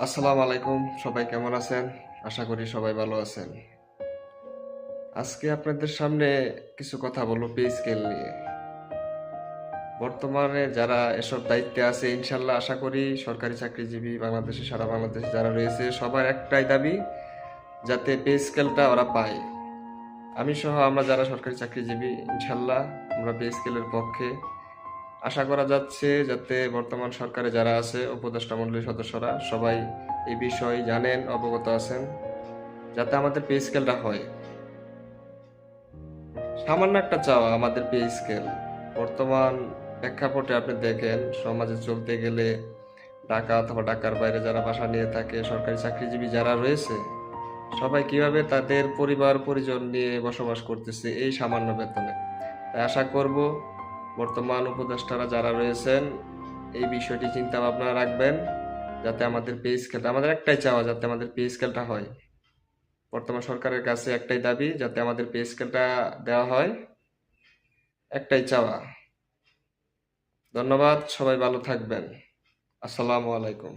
আসসালামু আলাইকুম, সবাই কেমন আছেন? আশা করি সবাই ভালো আছেন। আজকে আপনাদের সামনে কিছু কথা বলবো পে স্কেল নিয়ে। বর্তমানে যারা এসব দায়িত্বে আছে ইনশাল্লাহ আশা করি সরকারি চাকরিজীবী বাংলাদেশে সারা বাংলাদেশে যারা রয়েছে সবার একটাই দাবি যাতে পে স্কেলটা ওরা পায়। আমি সহ আমরা যারা সরকারি চাকরিজীবী ইনশাল্লাহ আমরা পে স্কেলের পক্ষে। আশা করা যাচ্ছে যাতে বর্তমান সরকারে যারা আছে উপদেষ্টা মণ্ডলীর সদস্যরা সবাই এই বিষয়ে জানেন, অবগত আছেন, যাতে আমাদের পে স্কেলটা হয়। সামান্য একটা চাওয়া আমাদের পে স্কেল। বর্তমান প্রেক্ষাপটে আপনি দেখেন সমাজে চলতে গেলে ঢাকা অথবা ঢাকার বাইরে যারা বাসা নিয়ে থাকে সরকারি চাকরিজীবী যারা রয়েছে সবাই কিভাবে তাদের পরিবার পরিজন নিয়ে বসবাস করতেছে এই সামান্য বেতনে। তাই আশা করব বর্তমান উপদেষ্টারা যারা রয়েছেন এই বিষয়টি চিন্তা ভাবনা রাখবেন যাতে আমাদের পে স্কেলটা, আমাদের একটাই চাওয়া যাতে আমাদের পে স্কেলটা হয়। বর্তমান সরকারের কাছে একটাই দাবি যাতে আমাদের পে স্কেলটা দেওয়া হয়, একটাই চাওয়া। ধন্যবাদ, সবাই ভালো থাকবেন। আসসালামু আলাইকুম।